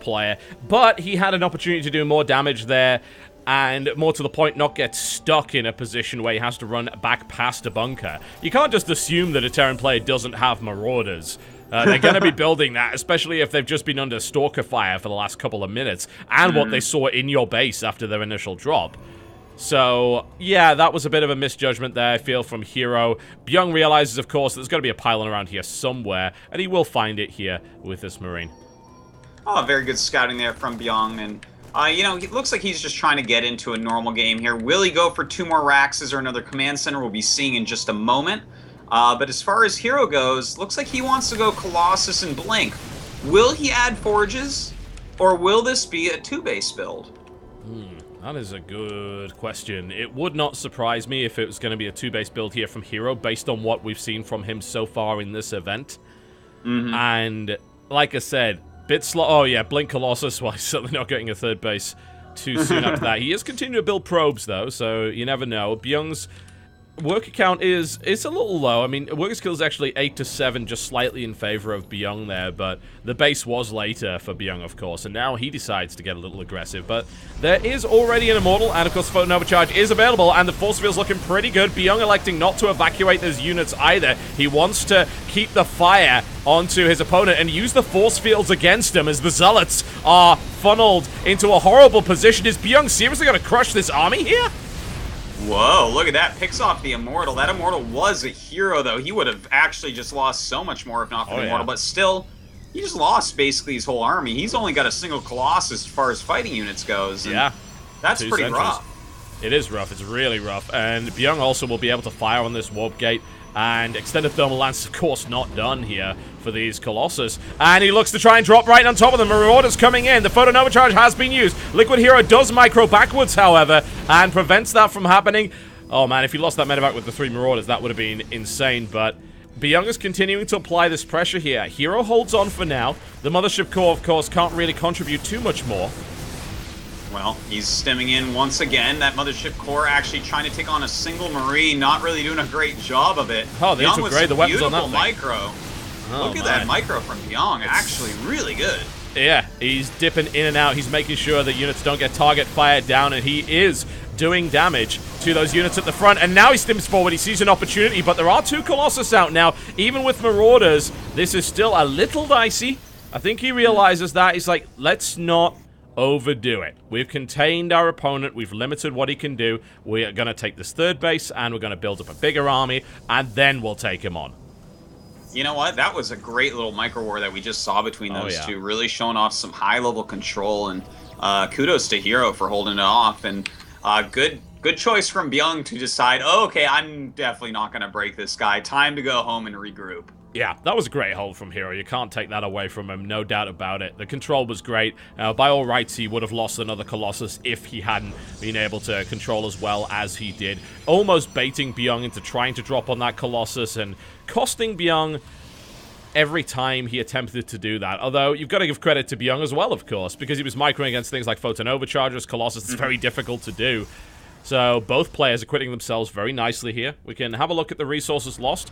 player, but he had an opportunity to do more damage there, and more to the point, not get stuck in a position where he has to run back past a bunker. You can't just assume that a Terran player doesn't have Marauders. They're going to be building that, especially if they've just been under Stalker fire for the last couple of minutes, and what they saw in your base after their initial drop. So, yeah, that was a bit of a misjudgment there, I feel, from HerO. Byung realizes, of course, there's got to be a pylon around here somewhere, and he will find it here with this Marine. Oh, very good scouting there from Byung, and you know, it looks like he's just trying to get into a normal game here. Will he go for 2 more Raxes or another command center? We'll be seeing in just a moment. But as far as HerO goes, looks like he wants to go Colossus and Blink. Will he add Forges, or will this be a 2-base build? That is a good question. It would not surprise me if it was going to be a 2-base build here from HerO, based on what we've seen from him so far in this event. And, like I said, bit slow. Oh, yeah, Blink Colossus. Well, he's certainly not getting a 3rd base too soon after that. He is continuing to build probes, though, so you never know. Byung's worker count is a little low. I mean, worker skill is actually 8 to 7, just slightly in favor of Byung there, but the base was later for Byung, of course, and now he decides to get a little aggressive. But there is already an Immortal, and of course, Photon Overcharge is available, and the force field's looking pretty good. Byung electing not to evacuate those units either. He wants to keep the fire onto his opponent and use the force fields against him as the Zealots are funneled into a horrible position. Is Byung seriously going to crush this army here? Whoa, look at that. Picks off the Immortal. That Immortal was a HerO, though. He would have actually just lost so much more if not for the Immortal. But still, he just lost basically his whole army. He's only got a single Colossus as far as fighting units goes. And that's pretty rough. It is rough. It's really rough. And Byung also will be able to fire on this Warp Gate. And Extended Thermal Lance, of course, not done here for these Colossus. And he looks to try and drop right on top of them. Marauders coming in. The Photon Overcharge has been used. Liquid HerO does micro backwards, however, and prevents that from happening. Oh, man, if he lost that medevac with the 3 Marauders, that would have been insane. But Byung is continuing to apply this pressure here. HerO holds on for now. The Mothership Core, of course, can't really contribute too much more. Well, he's stemming in once again. That Mothership Core actually trying to take on a single Marine, not really doing a great job of it. Oh, they took great. The weapons on that thing. Micro. Look at that micro from Byung. Actually, really good. Yeah, he's dipping in and out. He's making sure that units don't get target fired down, and he is doing damage to those units at the front. And now he stims forward. He sees an opportunity, but there are 2 Colossus out now. Even with Marauders, this is still a little dicey. I think he realizes that. He's like, let's not overdo it. We've contained our opponent. We've limited what he can do. We are going to take this 3rd base, and we're going to build up a bigger army, and then we'll take him on. You know what? That was a great little micro war that we just saw between those two. Really showing off some high-level control, and kudos to HerO for holding it off. And good choice from Byung to decide, oh, okay, I'm definitely not going to break this guy. Time to go home and regroup. Yeah, that was a great hold from HerO. You can't take that away from him, no doubt about it. The control was great. By all rights, he would have lost another Colossus if he hadn't been able to control as well as he did. Almost baiting Byung into trying to drop on that Colossus and costing Byung every time he attempted to do that. Although, you've got to give credit to Byung as well, of course, because he was microing against things like Photon Overchargers, Colossus. It's very difficult to do. So, both players acquitting themselves very nicely here. We can have a look at the resources lost.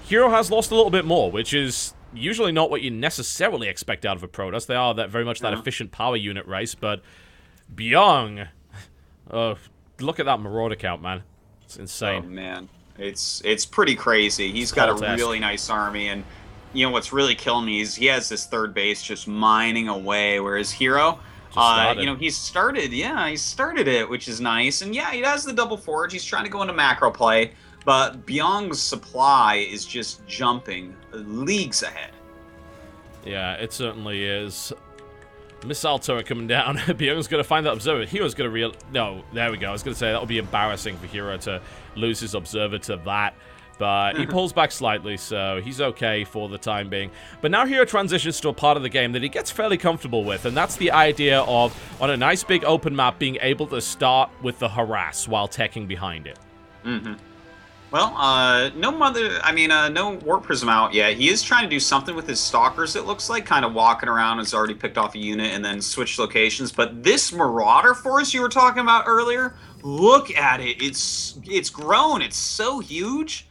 HerO has lost a little bit more, which is usually not what you necessarily expect out of a Protoss. They are very much that efficient power unit race, but Byung, look at that Marauder count, man. It's insane. Oh, man. It's pretty crazy. He's got a really nice army, and you know what's really killing me is he has this 3rd base just mining away, whereas HerO, you know, he started it, which is nice, and yeah, he has the double forge. He's trying to go into macro play. But Byung's supply is just jumping leagues ahead. Yeah, it certainly is. Missile turret coming down. Byung's going to find that observer. HerO's going to No, there we go. I was going to say that would be embarrassing for HerO to lose his observer to that. But he pulls back slightly, so he's okay for the time being. But now HerO transitions to a part of the game that he gets fairly comfortable with, and that's the idea of, on a nice big open map, being able to start with the harass while teching behind it. Well, no Warp Prism out yet. He is trying to do something with his Stalkers, it looks like, kind of walking around, has already picked off a unit and then switched locations. But this Marauder force you were talking about earlier, look at it. It's grown. It's so huge.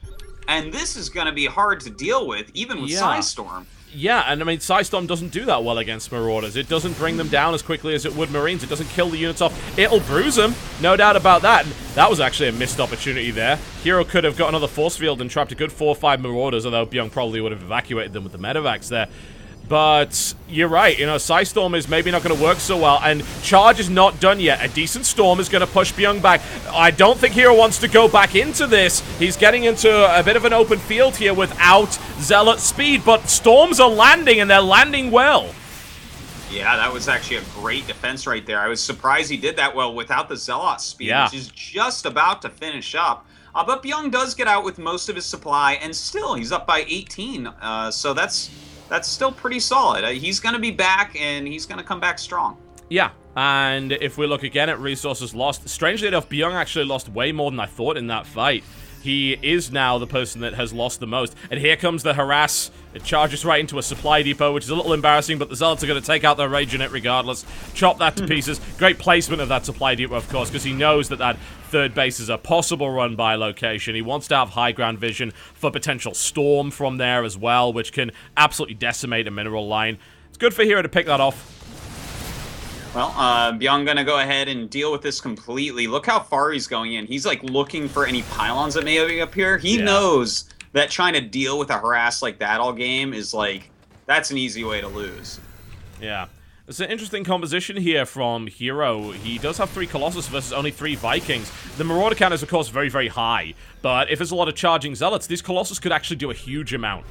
And this is going to be hard to deal with, even with Psystorm. Yeah, and I mean, Psystorm doesn't do that well against Marauders. It doesn't bring them down as quickly as it would Marines. It doesn't kill the units off. It'll bruise them, no doubt about that. And that was actually a missed opportunity there. HerO could have got another force field and trapped a good 4 or 5 Marauders, although Byung probably would have evacuated them with the medevacs there. But you're right, you know, Psystorm is maybe not going to work so well, and Charge is not done yet. A decent Storm is going to push Byung back. I don't think HerO wants to go back into this. He's getting into a bit of an open field here without Zealot speed, but Storms are landing, and they're landing well. Yeah, that was actually a great defense right there. I was surprised he did that well without the Zealot speed, which is just about to finish up. But Byung does get out with most of his supply, and still, he's up by 18, so that's still pretty solid. He's going to be back, and he's going to come back strong. Yeah, and if we look again at resources lost, strangely enough, Byung actually lost way more than I thought in that fight. He is now the person that has lost the most. And here comes the harass. It charges right into a supply depot, which is a little embarrassing, but the Zealots are going to take out their Rage Unit regardless. Chop that to pieces. Great placement of that supply depot, of course, because he knows that that third base is a possible run-by location. He wants to have high ground vision for potential storm from there as well, which can absolutely decimate a mineral line. It's good for HerO to pick that off. Well, Byung gonna go ahead and deal with this completely. Look how far he's going in. He's like looking for any pylons that may be up here. He knows that trying to deal with a harass like that all game is like, that's an easy way to lose. Yeah. It's an interesting composition here from HerO. He does have 3 Colossus versus only 3 Vikings. The Marauder count is, of course, very, very high. But if there's a lot of charging Zealots, these Colossus could actually do a huge amount.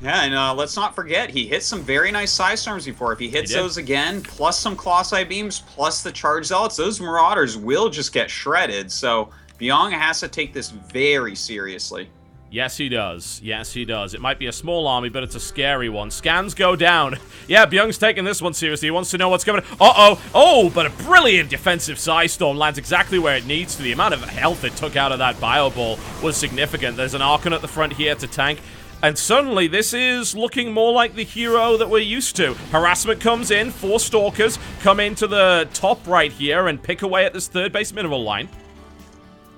Yeah, and let's not forget, he hit some very nice Psystorms before. If he hits those again, plus some Colossi Beams, plus the Charge Zealots, those Marauders will just get shredded. So Byung has to take this very seriously. Yes, he does. Yes, he does. It might be a small army, but it's a scary one. Scans go down. Yeah, Byung's taking this one seriously. He wants to know what's coming. Uh-oh. Oh, but a brilliant defensive Psystorm lands exactly where it needs to. The amount of health it took out of that Bio Ball was significant. There's an Archon at the front here to tank. And suddenly, this is looking more like the HerO that we're used to. Harassment comes in, 4 Stalkers come into the top right here and pick away at this third base mineral line.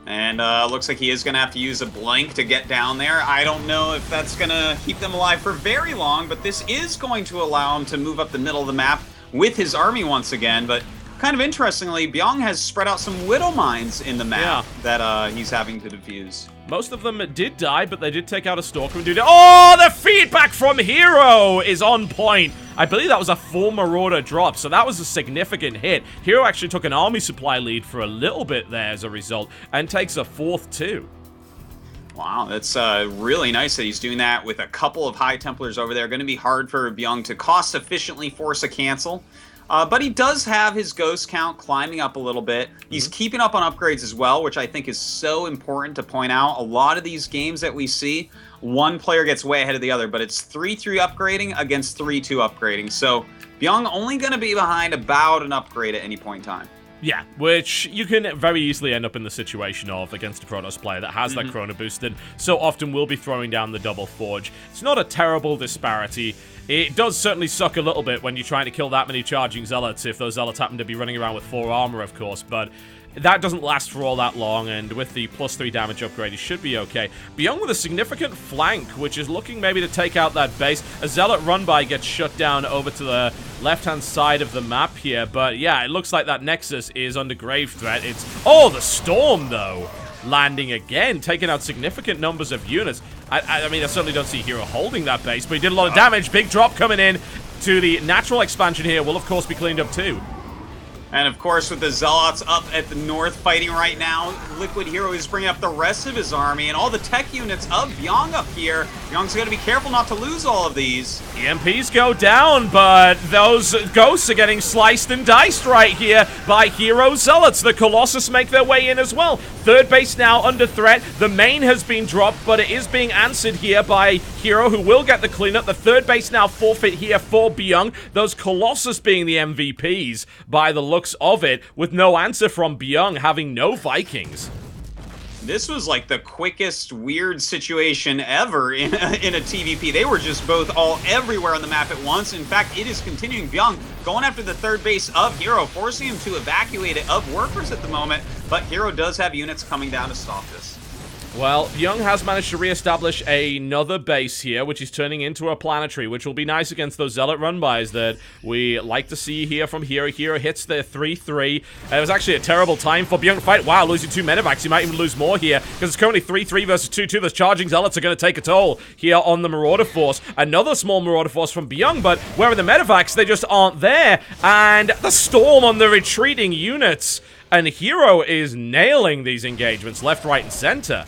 And looks like he is going to have to use a blink to get down there. I don't know if that's going to keep them alive for very long, but this is going to allow him to move up the middle of the map with his army once again. But kind of interestingly, Byung has spread out some Widow Mines in the map that he's having to defuse. Most of them did die, but they did take out a Stalker and do that. Oh, the feedback from HerO is on point. I believe that was a full Marauder drop, so that was a significant hit. HerO actually took an army supply lead for a little bit there as a result, and takes a 4th too. Wow, that's really nice that he's doing that with a couple of High Templars over there. Going to be hard for Byung to cost-efficiently force a cancel. But he does have his ghost count climbing up a little bit. He's keeping up on upgrades as well, which I think is so important to point out. A lot of these games that we see, one player gets way ahead of the other, but it's 3-3 upgrading against 3-2 upgrading. So Byung only going to be behind about an upgrade at any point in time. Yeah, which you can very easily end up in the situation of against a Protoss player that has that Chrono Boost and so often will be throwing down the Double Forge. It's not a terrible disparity. It does certainly suck a little bit when you're trying to kill that many charging Zealots, if those Zealots happen to be running around with 4 armor, of course, but that doesn't last for all that long, and with the +3 damage upgrade, he should be okay. Byung with a significant flank, which is looking maybe to take out that base. A Zealot run-by gets shut down over to the left-hand side of the map here, but yeah, it looks like that Nexus is under grave threat. It's... Oh, the Storm, though! Landing again, taking out significant numbers of units. I mean, I certainly don't see HerO holding that base, but he did a lot of damage. Big drop coming in to the natural expansion here will, of course, be cleaned up too. And of course, with the Zealots up at the north fighting right now, Liquid HerO is bringing up the rest of his army and all the tech units of Byung up here. Byung's got to be careful not to lose all of these. EMPs go down, but those ghosts are getting sliced and diced right here by HerO Zealots. The Colossus make their way in as well. Third base now under threat. The main has been dropped, but it is being answered here by HerO, who will get the cleanup. The third base now forfeit here for Byung. Those Colossus being the MVPs by the looks of it, with no answer from Byung, having no Vikings. This was like the quickest weird situation ever in a TVP. They were just both all everywhere on the map at once. In fact, it is continuing. Byung going after the third base of HerO, forcing him to evacuate it of workers at the moment. But HerO does have units coming down to stop this. Well, Byung has managed to reestablish another base here, which is turning into a planetary, which will be nice against those Zealot run-bys that we like to see here from HerO. HerO hits the 3-3. It was actually a terrible time for Byung to fight. Wow, losing 2 medevacs. He might even lose more here, because it's currently 3-3 versus 2-2. Those charging Zealots are going to take a toll here on the Marauder Force. Another small Marauder Force from Byung, but where are the medevacs? They just aren't there. And the storm on the retreating units. And HerO is nailing these engagements left, right, and center.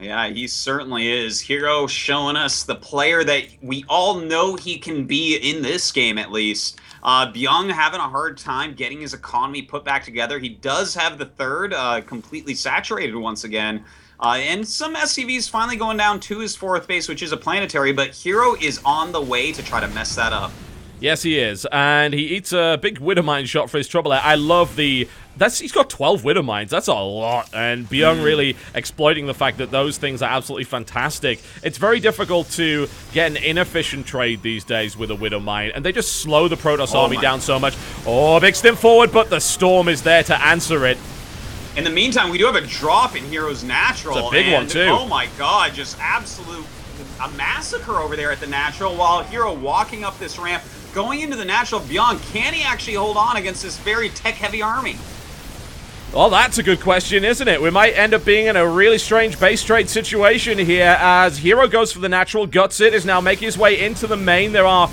Yeah, he certainly is. HerO showing us the player that we all know he can be in this game, at least. Byung having a hard time getting his economy put back together. He does have the third completely saturated once again. And some SCVs finally going down to his 4th base, which is a planetary, but HerO is on the way to try to mess that up. Yes, he is, and he eats a big Widowmine shot for his trouble. I love the... he's got 12 Widowmines. That's a lot, and Byung really exploiting the fact that those things are absolutely fantastic. It's very difficult to get an inefficient trade these days with a Widowmine, and they just slow the Protoss army down so much. Oh, big stim forward, but the Storm is there to answer it. In the meantime, we do have a drop in HerO's natural. It's a big one, too. Oh my god, just absolute... a massacre over there at the natural, while HerO walking up this ramp, going into the natural Byung. Can he actually hold on against this very tech-heavy army? Well, that's a good question, isn't it? We might end up being in a really strange base trade situation here as HerO goes for the natural, guts it, is now making his way into the main. There are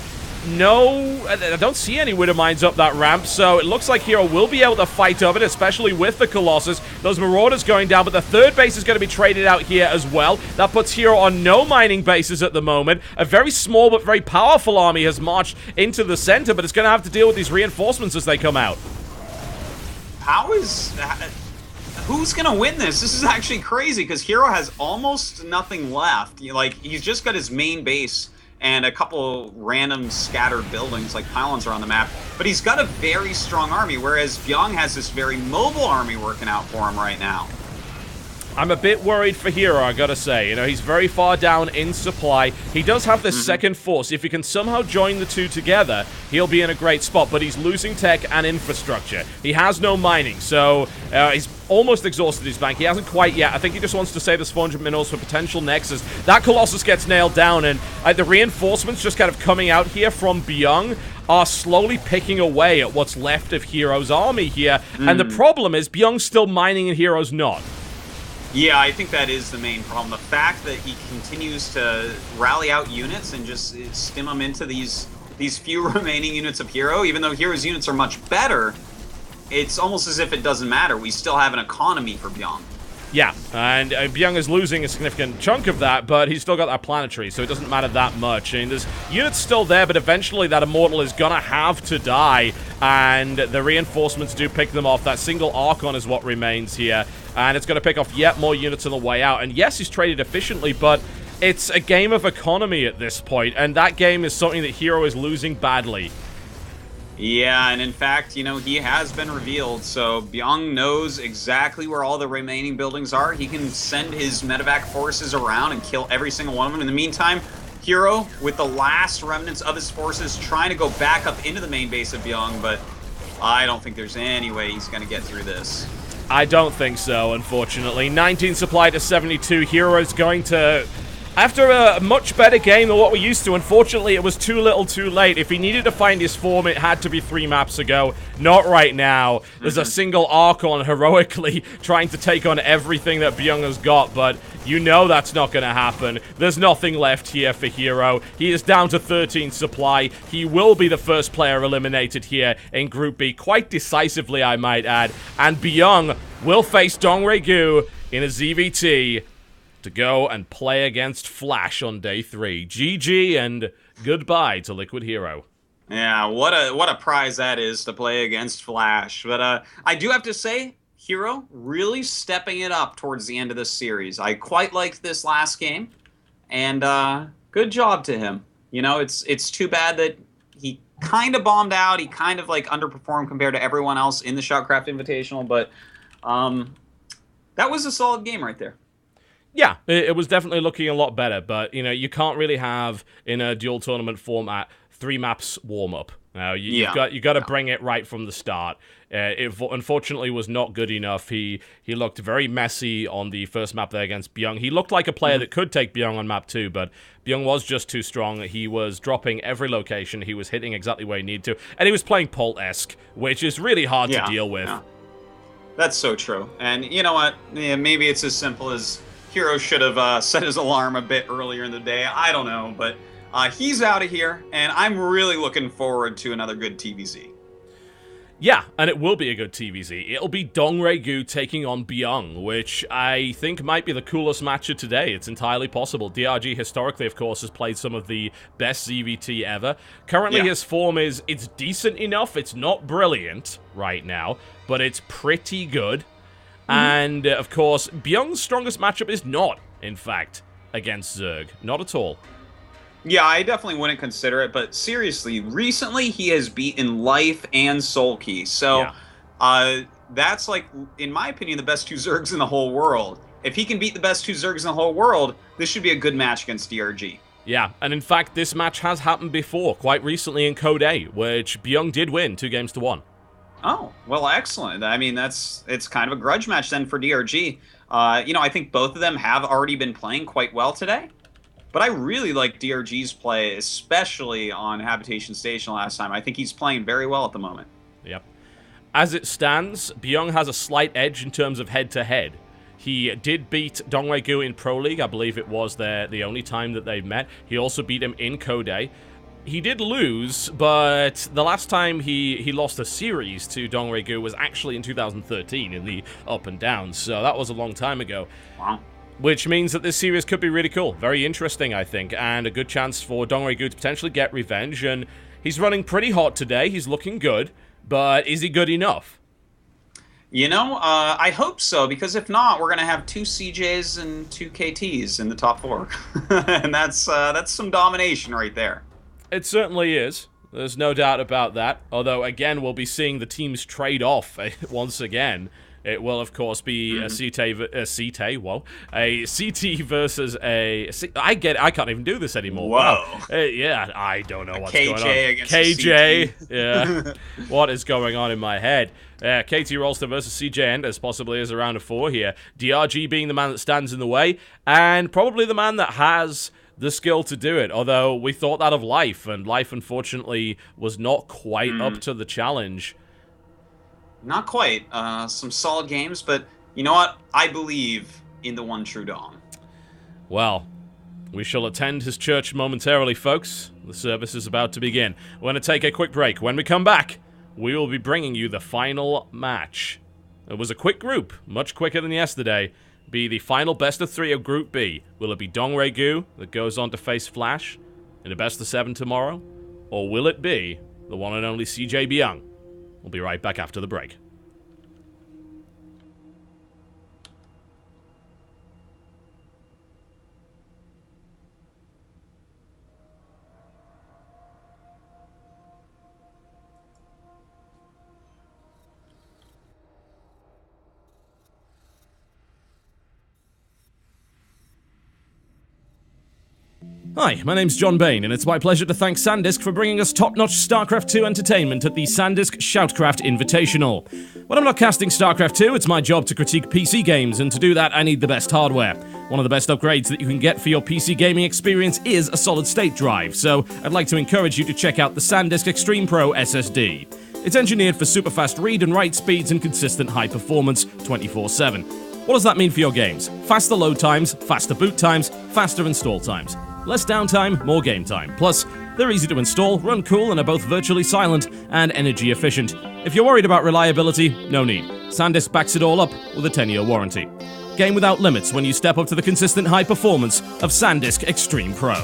I don't see any Widowmines up that ramp, so it looks like HerO will be able to fight of it, especially with the Colossus. Those Marauders going down, but the 3rd base is going to be traded out here as well. That puts HerO on no mining bases at the moment. A very small but very powerful army has marched into the center, but it's going to have to deal with these reinforcements as they come out. Who's going to win this? This is actually crazy, because HerO has almost nothing left. He's just got his main base and a couple random scattered buildings, like pylons are on the map. But he's got a very strong army, whereas Byung has this very mobile army working out for him right now. I'm a bit worried for HerO, I gotta say. You know, he's very far down in supply. He does have this second force. If he can somehow join the two together, he'll be in a great spot, but he's losing tech and infrastructure. He has no mining, so he's almost exhausted his bank. He hasn't quite yet. I think he just wants to save the 400 minerals for potential nexus. That Colossus gets nailed down, and the reinforcements just kind of coming out here from Byung are slowly picking away at what's left of HerO's army here. And the problem is Byung's still mining and HerO's not. Yeah, I think that is the main problem. The fact that he continues to rally out units and just stim them into these few remaining units of HerO, even though HerO's units are much better, it's almost as if it doesn't matter. We still have an economy for Byung. Yeah, and Byung is losing a significant chunk of that, but he's still got that planetary, so it doesn't matter that much. I mean, there's units still there, but eventually that Immortal is gonna have to die, and the reinforcements do pick them off. That single Archon is what remains here, and it's gonna pick off yet more units on the way out. And yes, he's traded efficiently, but it's a game of economy at this point, and that game is something that HerO is losing badly. Yeah, and in fact, you know, he has been revealed, so Byung knows exactly where all the remaining buildings are. He can send his medevac forces around and kill every single one of them. In the meantime, HerO, with the last remnants of his forces, trying to go back up into the main base of Byung, but I don't think there's any way he's going to get through this. I don't think so, unfortunately. 19 supply to 72. HerO is going to... After a much better game than what we're used to, unfortunately, it was too little too late. If he needed to find his form, it had to be 3 maps ago. Not right now. There's a single Archon heroically trying to take on everything that Byung has got, but you know that's not going to happen. There's nothing left here for HerO. He is down to 13 supply. He will be the first player eliminated here in Group B, quite decisively, I might add. And Byung will face Dongregu in a ZVT to go and play against Flash on day 3. GG and goodbye to Liquid HerO. Yeah, what a prize that is to play against Flash. But I do have to say, HerO really stepping it up towards the end of this series. I quite liked this last game, and good job to him. You know, it's too bad that he kind of bombed out. He kind of like underperformed compared to everyone else in the SHOUTcraft Invitational, but that was a solid game right there. Yeah, it was definitely looking a lot better, but, you know, you can't really have, in a dual tournament format, 3 maps warm-up. Now, you've got to bring it right from the start. It unfortunately was not good enough. He looked very messy on the first map there against Byung. He looked like a player that could take Byung on map 2, but Byung was just too strong. He was dropping every location. He was hitting exactly where he needed to. And he was playing Pult-esque, which is really hard to deal with. Yeah. That's so true. And you know what? Yeah, maybe it's as simple as HerO should have set his alarm a bit earlier in the day. I don't know, but he's out of here, and I'm really looking forward to another good TVZ. Yeah, and it will be a good TVZ. It'll be Dongregyu taking on Byung, which I think might be the coolest match of today. It's entirely possible. DRG historically, of course, has played some of the best ZVT ever. Currently, his form it's decent enough. It's not brilliant right now, but it's pretty good. And, of course, Byung's strongest matchup is not, in fact, against Zerg. Not at all. Yeah, I definitely wouldn't consider it, but seriously, recently he has beaten Life and Soulkey. So, that's, like, in my opinion, the best 2 Zergs in the whole world. If he can beat the best 2 Zergs in the whole world, this should be a good match against DRG. Yeah, and in fact, this match has happened before, quite recently in Code A, which Byung did win 2-1. Oh, well, excellent. I mean, it's kind of a grudge match then for DRG. I think both of them have already been playing quite well today. But I really like DRG's play, especially on Habitation Station last time. I think he's playing very well at the moment. Yep. As it stands, Byung has a slight edge in terms of head-to-head. He did beat Dongregyu in Pro League. I believe it was the only time that they've met. He also beat him in Code A. He did lose, but the last time he lost a series to Dongregyu was actually in 2013 in the up and down, so that was a long time ago. Wow. Which means that this series could be really cool. Very interesting, I think, and a good chance for Dongregyu to potentially get revenge. And he's running pretty hot today. He's looking good, but is he good enough? I hope so, because if not, we're going to have 2 CJs and 2 KTs in the top 4. And that's some domination right there. It certainly is. There's no doubt about that. Although, again, we'll be seeing the teams trade off once again. It will, of course, be a CT versus a... I can't even do this anymore. Whoa. Wow. I don't know what's KJ going on. Against KJ, yeah. What is going on in my head? KT Rolster versus CJ Enders possibly is a round of 4 here. DRG being the man that stands in the way, and probably the man that has the skill to do it. Although we thought that of Life, and Life, unfortunately, was not quite up to the challenge. Not quite. Some solid games, but you know what? I believe in the one true Dom. Well, we shall attend his church momentarily, folks. The service is about to begin. We're going to take a quick break. When we come back, we will be bringing you the final match. It was a quick group, much quicker than yesterday. Be the final best of 3 of Group B. Will it be Dongregyu that goes on to face Flash in a best of 7 tomorrow? Or will it be the one and only CJ Byung? We'll be right back after the break. Hi, my name's John Bain, and it's my pleasure to thank Sandisk for bringing us top-notch StarCraft 2 entertainment at the Sandisk SHOUTcraft Invitational. When I'm not casting StarCraft 2, it's my job to critique PC games, and to do that, I need the best hardware. One of the best upgrades that you can get for your PC gaming experience is a solid-state drive, so I'd like to encourage you to check out the Sandisk Extreme Pro SSD. It's engineered for super-fast read and write speeds and consistent high performance 24/7. What does that mean for your games? Faster load times, faster boot times, faster install times. Less downtime, more game time. Plus, they're easy to install, run cool, and are both virtually silent and energy efficient. If you're worried about reliability, no need. Sandisk backs it all up with a 10-year warranty. Game without limits when you step up to the consistent high performance of Sandisk Extreme Pro.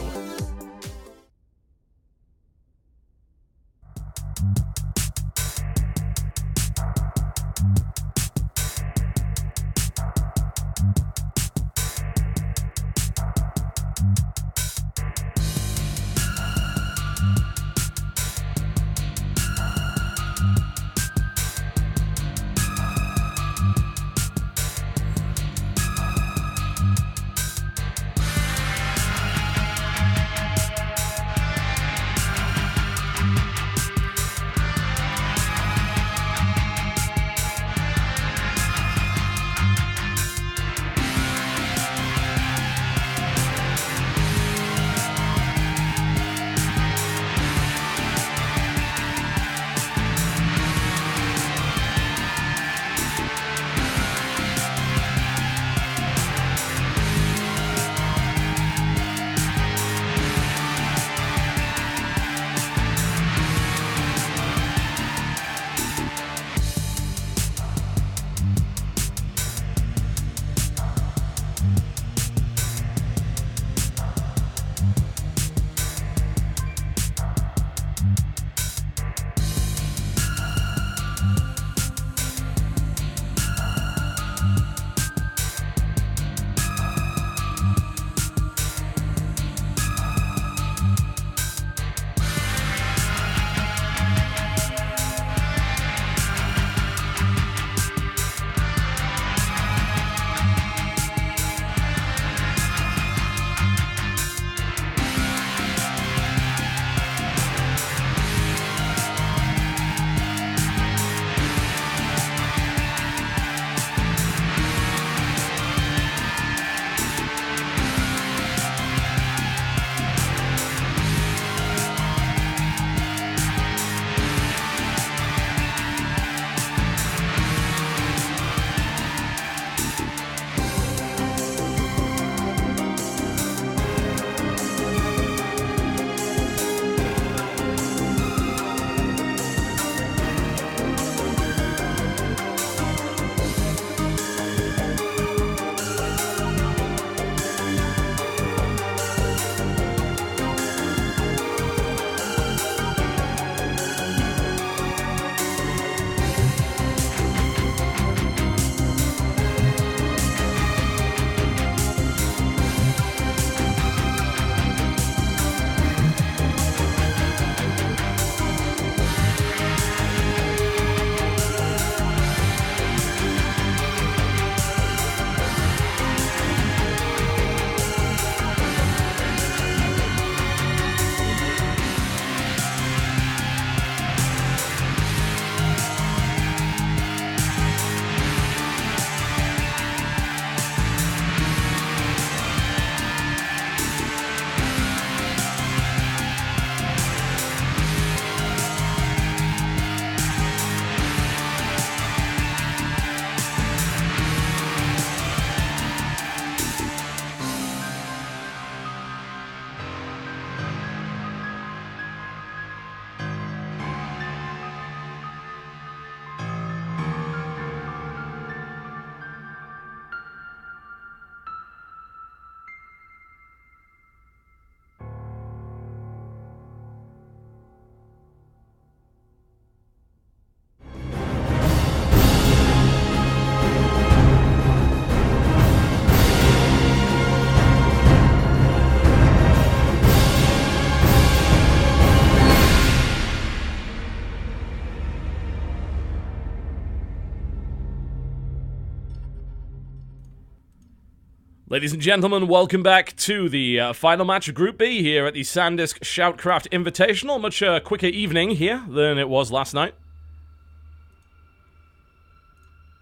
Ladies and gentlemen, welcome back to the final match of Group B here at the Sandisk SHOUTcraft Invitational. Much quicker evening here than it was last night.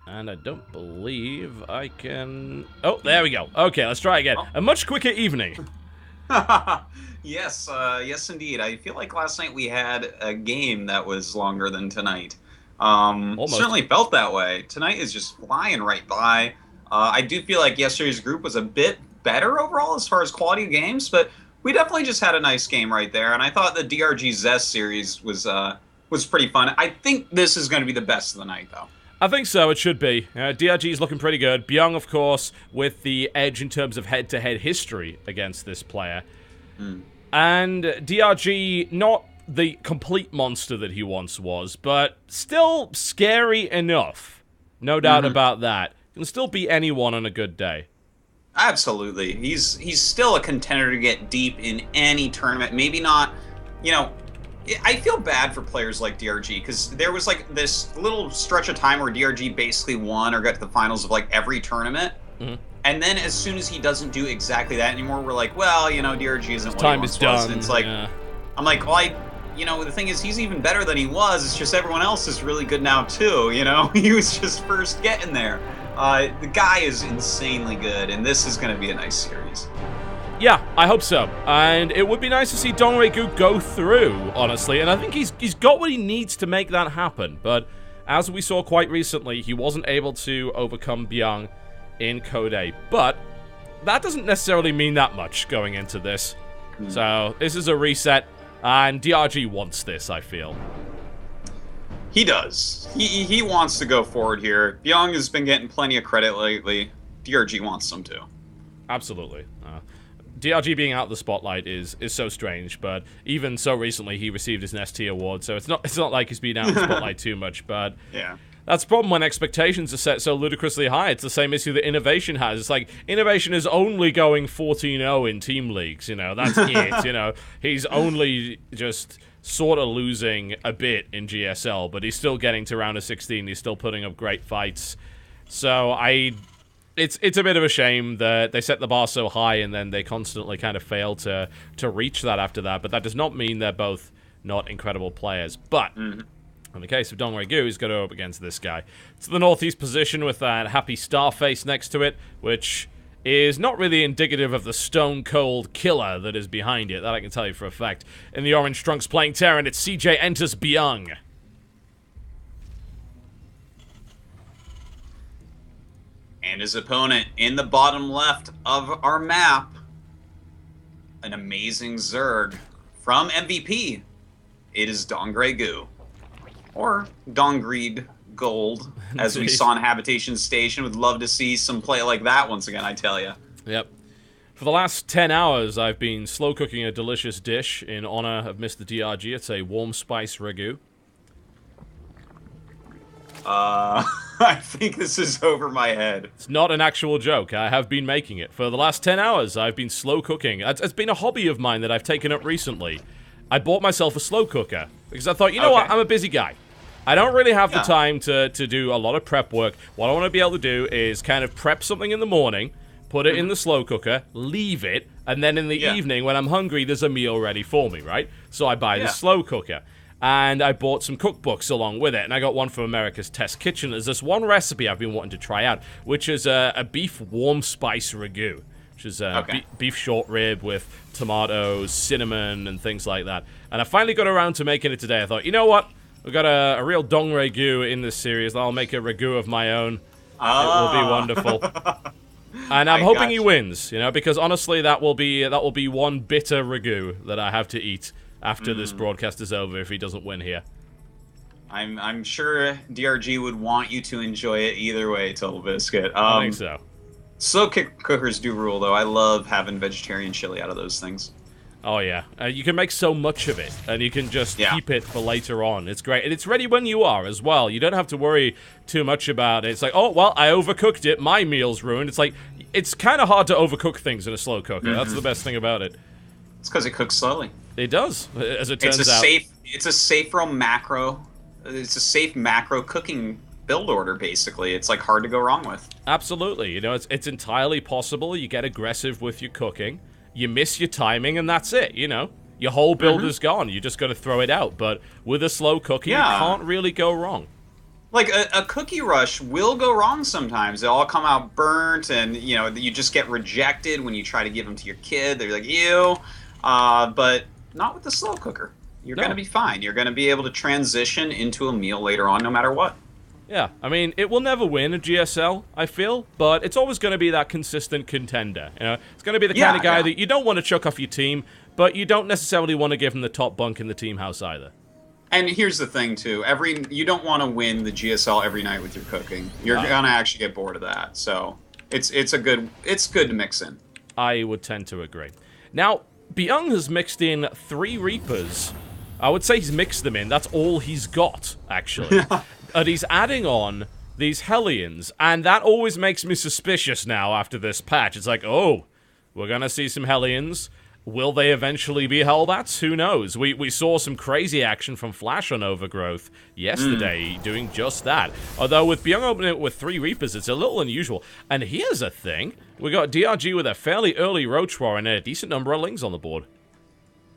And I don't believe I can... Oh, there we go. Okay, let's try again. A much quicker evening. Yes, yes indeed. I feel like last night we had a game that was longer than tonight. Certainly felt that way. Tonight is just flying right by. I do feel like yesterday's group was a bit better overall as far as quality of games, but we definitely just had a nice game right there. And I thought the DRG Zest series was pretty fun. I think this is going to be the best of the night, though. I think so, it should be. DRG is looking pretty good. Byung, of course, with the edge in terms of head-to-head history against this player. And DRG, not the complete monster that he once was, but still scary enough. No doubt about that. Can still beat anyone on a good day. Absolutely. He's still a contender to get deep in any tournament. Maybe not, you know, I feel bad for players like DRG because there was like this little stretch of time where DRG basically won or got to the finals of like every tournament. And then as soon as he doesn't do exactly that anymore, we're like, well, you know, DRG isn't what he once was. And it's like, I'm like, well, you know, the thing is, he's even better than he was. It's just everyone else is really good now too, you know? He was just first getting there. The guy is insanely good, and this is going to be a nice series. Yeah, I hope so. And it would be nice to see Dongre-gu go through, honestly. And I think he's got what he needs to make that happen. But as we saw quite recently, he wasn't able to overcome Byung in Code A. But that doesn't necessarily mean that much going into this. So this is a reset, and DRG wants this, I feel. He does. He wants to go forward here. Byung has been getting plenty of credit lately. DRG wants some too. Absolutely. DRG being out of the spotlight is so strange, but even so recently he received his ST award, so it's not like he's been out of the spotlight too much, but yeah. That's the problem when expectations are set so ludicrously high. It's the same issue that Innovation has. It's like, Innovation is only going 14-0 in team leagues, you know, that's it, you know. He's only just sort of losing a bit in GSL, but he's still getting to round of 16. He's still putting up great fights. So it's a bit of a shame that they set the bar so high and then they constantly kind of fail to reach that after that. But that does not mean they're both not incredible players. But in the case of Dongre-gu, he's got to go up against this guy. It's the northeast position with that happy star face next to it, which is not really indicative of the stone-cold killer that is behind it. That I can tell you for a fact. In the orange trunks playing Terran, it's CJ enters Byung. And his opponent in the bottom left of our map, an amazing Zerg from MVP. It is Dongre-gu. Or Dongreed Gold, as we saw in Habitation Station. Would love to see some play like that once again, I tell you. Yep. For the last 10 hours, I've been slow cooking a delicious dish in honor of Mr. DRG. It's a warm spice ragu. I think this is over my head. It's not an actual joke. I have been making it. For the last 10 hours, I've been slow cooking. It's been a hobby of mine that I've taken up recently. I bought myself a slow cooker because I thought, you know what, I'm a busy guy. I don't really have the time to do a lot of prep work. What I want to be able to do is kind of prep something in the morning, put it in the slow cooker, leave it, and then in the evening when I'm hungry, there's a meal ready for me, right? So I buy the slow cooker. And I bought some cookbooks along with it, and I got one from America's Test Kitchen. There's this one recipe I've been wanting to try out, which is a beef warm spice ragu, which is beef short rib with tomatoes, cinnamon, and things like that. And I finally got around to making it today. I thought, you know what? We've got a real Dongre-gu in this series. I'll make a ragu of my own. It will be wonderful. And I'm hoping he wins, you know, because honestly, that will be one bitter ragu that I have to eat after this broadcast is over if he doesn't win here. I'm sure DRG would want you to enjoy it either way, Totalbiscuit. I think so. Slow cookers do rule, though. I love having vegetarian chili out of those things. Oh, yeah. You can make so much of it, and you can just keep it for later on. It's great. And it's ready when you are as well. You don't have to worry too much about it. It's like, oh, well, I overcooked it. My meal's ruined. It's like, it's kind of hard to overcook things in a slow cooker. That's the best thing about it. It's because it cooks slowly. It does, as it turns out. It's a safe macro. It's a safe macro cooking build order, basically. It's like hard to go wrong with. Absolutely. You know, it's entirely possible. You get aggressive with your cooking, you miss your timing, and that's it, you know. Your whole build is gone. You just got to throw it out. But with a slow cookie, you can't really go wrong. Like, a cookie rush will go wrong sometimes. They all come out burnt, and, you know, you just get rejected when you try to give them to your kid. They're like, ew. But not with the slow cooker. You're going to be fine. You're going to be able to transition into a meal later on, no matter what. Yeah, I mean, it will never win a GSL, I feel, but it's always going to be that consistent contender. You know, it's going to be the kind of guy that you don't want to chuck off your team, but you don't necessarily want to give him the top bunk in the team house either. And here's the thing, too. You don't want to win the GSL every night with your cooking. You're going to actually get bored of that. So it's good to mix in. I would tend to agree. Now, Byung has mixed in 3 Reapers. I would say he's mixed them in. That's all he's got, actually. And he's adding on these Hellions, and that always makes me suspicious now after this patch. It's like, oh, we're going to see some Hellions. Will they eventually be Hellbats? Who knows? We saw some crazy action from Flash on Overgrowth yesterday doing just that. Although with Byung opening it with 3 Reapers, it's a little unusual. And here's a thing. We got DRG with a fairly early Roach War and a decent number of Lings on the board.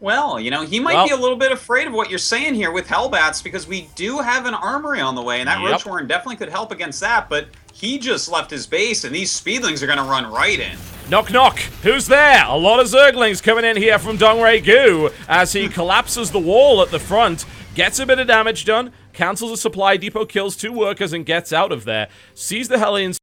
Well, you know, he might be a little bit afraid of what you're saying here with Hellbats, because we do have an armory on the way, and that Roach Warren definitely could help against that, but he just left his base, and these Speedlings are going to run right in. Knock, knock. Who's there? A lot of Zerglings coming in here from Dongray Gu as he collapses the wall at the front, gets a bit of damage done, cancels a supply depot, kills 2 workers, and gets out of there. Sees the Hellions